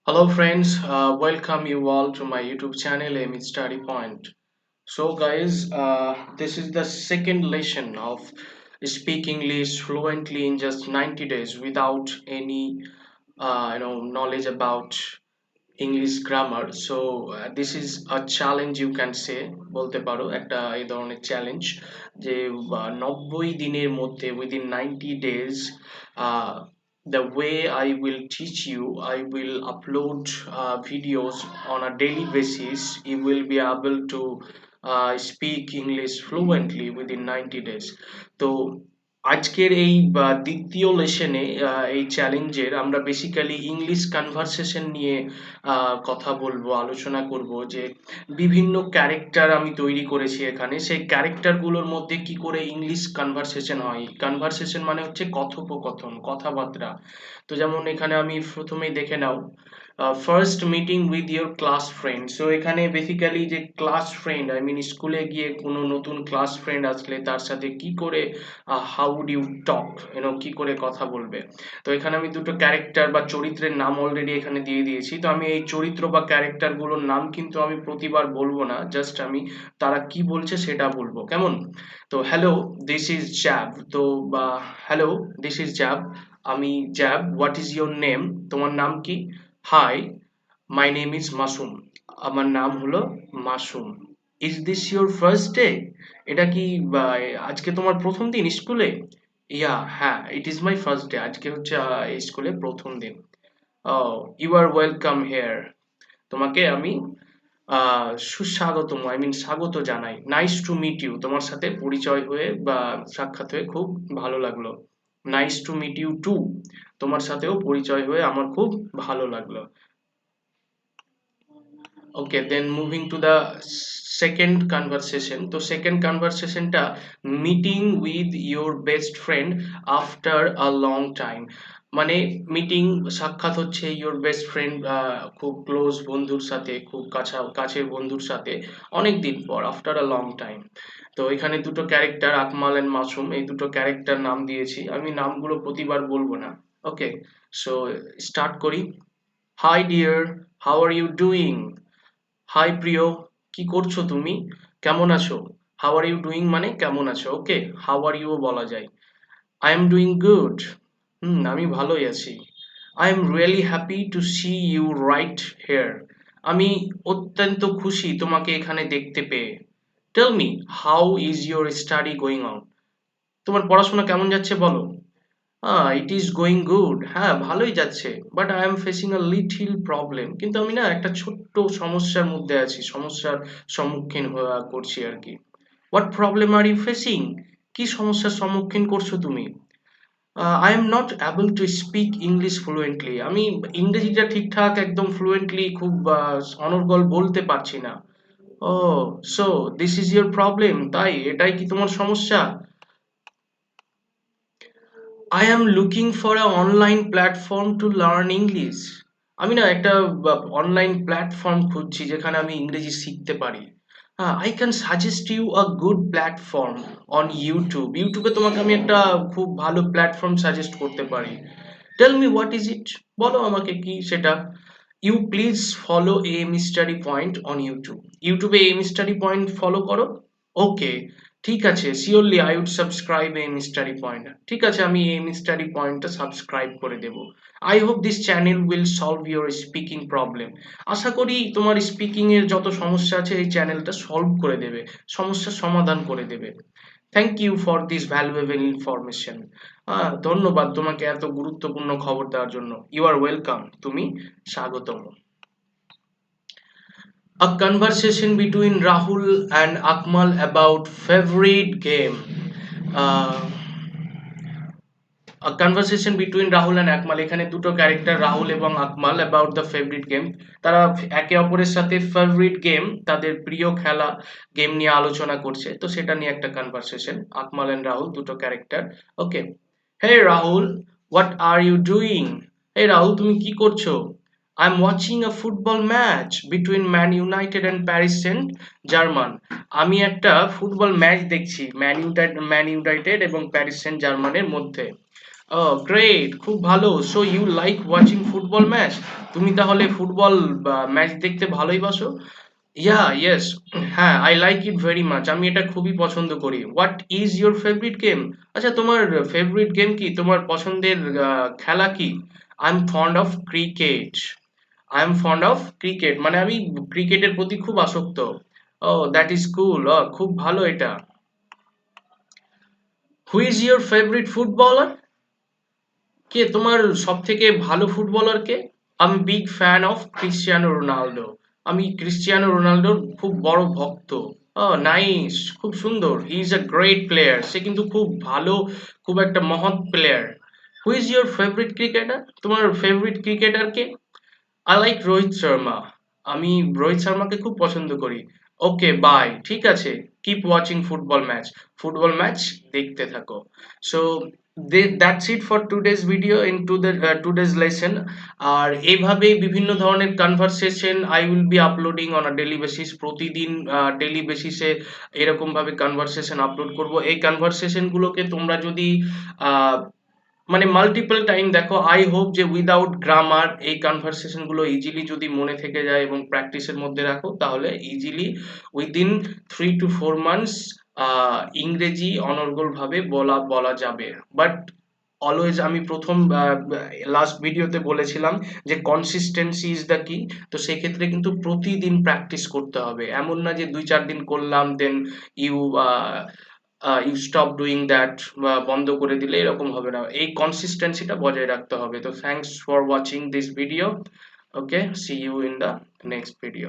Hello friends, welcome you all to my YouTube channel Amy Study Point. So guys, this is the second lesson of speak English fluently in just 90 days without any knowledge about English grammar. So this is a challenge you can say বলতে পারো একটা এই ধরনের challenge যে 90 দিনের মধ্যে within 90 days uh, the way I will teach you, I will upload videos on a daily basis. You will be able to speak English fluently within 90 days. তো আজকের এই দ্বিতীয় লেসনে এই চ্যালেঞ্জের আমরা বেসিক্যালি ইংলিশ কনভারসেশন নিয়ে কথা বলবো, আলোচনা করব যে বিভিন্ন ক্যারেক্টার আমি তৈরি করেছি এখানে, সেই ক্যারেক্টারগুলোর মধ্যে কি করে ইংলিশ কনভারসেশন হয়। কনভারসেশন মানে হচ্ছে কথোপকথন, কথাবার্তা। তো যেমন এখানে আমি প্রথমেই দেখে নাও, first meeting with your class friend. So এখানে বেসিক্যালি যে ক্লাস ফ্রেন্ড, আই মিন স্কুলে গিয়ে কোনো নতুন ক্লাস ফ্রেন্ড আসলে তার সাথে কি করে হাউ উড ইউ টক, কি করে কথা বলবে। তো এখানে আমি দুটো ক্যারেক্টার বা চরিত্রের নাম অলরেডি এখানে দিয়ে দিয়েছি। তো আমি এই চরিত্র বা ক্যারেক্টারগুলোর নাম কিন্তু আমি প্রতিবার বলবো না, জাস্ট আমি তারা কি বলছে সেটা বলবো, কেমন? তো হ্যালো, দিস ইজ জ্যাব। তো বা হ্যালো, দিস ইজ জ্যাব। আমি Jab. What is your name? তোমার নাম কি? Hi, my name is Masum. আমার নাম হলো Masum. Is this your first day? এটা কি আজকে তোমার প্রথম দিন স্কুলে? ইয়া, হ্যাঁ, it is my first day. আজকে হচ্ছে স্কুলে প্রথম দিন। Oh, you are welcome here. তোমাকে আমি সুস্বাগতম, আই মিন স্বাগত জানাই। Nice to meet you. তোমার সাথে পরিচয় হয়ে বা সাক্ষাৎ হয়ে খুব ভালো লাগলো। Nice to meet you too. তোমার সাথেও পরিচয় হয়ে আমার খুব ভালো লাগলো। Okay, then moving to the second conversation. So second conversation ta meeting with your best friend after a long time. মানে মিটিং, সাক্ষাৎ হচ্ছে your best friend, খুব ক্লোজ বন্ধুর সাথে, খুব কাছের বন্ধুর সাথে অনেক দিন পর, after a long time. তো এখানে দুটো ক্যারেক্টার আকমাল এন্ড মাসুম, এই দুটো ক্যারেক্টার নাম দিয়েছি। আমি নামগুলো প্রতিবার বলবো না। ওকে, সো স্টার্ট করি। Hi dear, how are you doing? হাই প্রিয়, কি করছো তুমি? কেমন আছো? হাউ আর ইউ ডুইং মানে কেমন আছো। ওকে, হাউ আর ইউ বলা যায়। I am doing good. আমি ভালোই আছি। I am really happy to see you right here. আমি অত্যন্ত খুশি তোমাকে এখানে দেখতে পেয়ে। Tell me, how is your study going on? তোমার পড়াশোনা কেমন যাচ্ছে বলো। It is going good. হ্যাঁ, ভালোই যাচ্ছে। But I am facing a little problem. কিন্তু আমি না একটা ছোট্ট সমস্যার মধ্যে আছি, সমস্যার সম্মুখীন করছি আর কি। What problem are you facing? কি সমস্যার সম্মুখীন করছো তুমি? I am not able to speak English fluently. আমি ইংরেজিটা ঠিকঠাক একদম ফ্লুয়েন্টলি খুব অনর্গল বলতে পারছি না। Oh, so this is your problem, তাই এটাই কি তোমার সমস্যা? I am looking for a online platform to learn English. আমি না একটা অনলাইন প্ল্যাটফর্ম খুঁজছি যেখানে আমি ইংরেজি শিখতে পারি। হ্যাঁ, I can suggest you a good platform on YouTube. ইউটিউবে তোমাকে আমি একটা খুব ভালো প্ল্যাটফর্ম সাজেস্ট করতে পারি। Tell me what is it? বলো আমাকে কি সেটা। You please follow AM Study Point on YouTube. ইউটিউবে AM Study Point ফলো করো। ওকে, ঠিক আছে, surely I would subscribe AM Study Point. ঠিক আছে, আমি এম স্টাডি পয়েন্টটা সাবস্ক্রাইব করে দেব। I hope this channel will solve your speaking problem. আশা করি তোমার স্পিকিং এর যত সমস্যা আছে এই চ্যানেলটা সলভ করে দেবে, সমস্যার সমাধান করে দেবে। Thank you for this valuable information. ধন্যবাদ তোমাকে এত গুরুত্বপূর্ণ খবর দেওয়ার জন্য। ইউ আর ওয়েলকাম, তুমি স্বাগতম। A conversation between Rahul and Akmal about favorite game. Uh, a conversation between Rahul and Akmal, এখানে দুটো ক্যারেক্টার রাহুল এবং আকমাল অ্যাবাউট দ্য ফেভারিট গেম। তারা একে অপরের সাথে ফেভারিট গেম, তাদের প্রিয় খেলা গেম নিয়ে আলোচনা করছে। তো সেটা নিয়ে একটা কনভারসেশন, আকমাল এন্ড রাহুল দুটো character. Okay, hey Rahul, what are you doing? Hey Rahul, তুমি কি করছো? I am watching a football match between Man United and Paris Saint Germain. আমি একটা ফুটবল ম্যাচ দেখছি ম্যান ইউনাইটেড এবং প্যারিস সেন্ট জার্মানের মধ্যে। গ্রেট, খুব ভালো। So you like watching football match? তুমি তাহলে ফুটবল ম্যাচ দেখতে ভালোই বাসো? Yeah, yes. হ্যাঁ, I like it very much. আমি এটা খুবই পছন্দ করি। What is your favourite game? আচ্ছা, তোমার ফেভারিট গেম কি? তোমার পছন্দের খেলা কি? I am fond of cricket. I am fond of cricket মানে আমি ক্রিকেটের প্রতি খুব আসক্ত। Oh, that is cool. খুব ভালো এটা। Who is your favourite footballer? কে তোমার সবথেকে ভালো ফুটবলার কে? আমি big fan of Cristiano Ronaldo. আমি ক্রিস্টিয়ানো রোনাল্ডোর খুব বড় ভক্ত। নাইস, খুব সুন্দর। He is a great player. সে কিন্তু খুব ভালো, খুব একটা মহৎ player. Who is your favourite cricketer? তোমার ফেভারিট ক্রিকেটার কে? I like Rohit Sharma. আমি রোহিত শর্মাকে খুব পছন্দ করি। Okay, bye. ঠিক আছে। Keep watching football match. Football match দেখতে থাকো। So that's it for today's video in today's lesson. আর এইভাবেই বিভিন্ন ধরনের conversation I will be uploading on a daily basis. প্রতিদিন ডেলি বেসিসে এরকম ভাবে কনভারসেশন আপলোড করব। এই কনভারসেশন গুলোকে তোমরা যদি আহ মানে মাল্টিপল টাইম দেখো, আই হোপ যে উইদাউট গ্রামার এই কনভারসেশন গুলো ইজিলি যদি মনে থেকে যায় এবং প্র্যাকটিসের মধ্যে রাখো, তাহলে ইজিলি উইদিন 3 to 4 months ইংরেজি অনর্গল ভাবে বলা বলা যাবে। বাট অলওয়েজ আমি প্রথম লাস্ট ভিডিওতে বলেছিলাম যে কনসিস্টেন্সি ইজ দ্য কি। তো সেক্ষেত্রে কিন্তু প্রতিদিন প্র্যাকটিস করতে হবে। এমন না যে 2-4 দিন করলাম then you you stop doing that, বা বন্ধ করে দিলে এরকম হবে না। এই কনসিস্টেন্সিটা বজায় রাখতে হবে। তো thanks for watching this video. Okay, see you in the next video.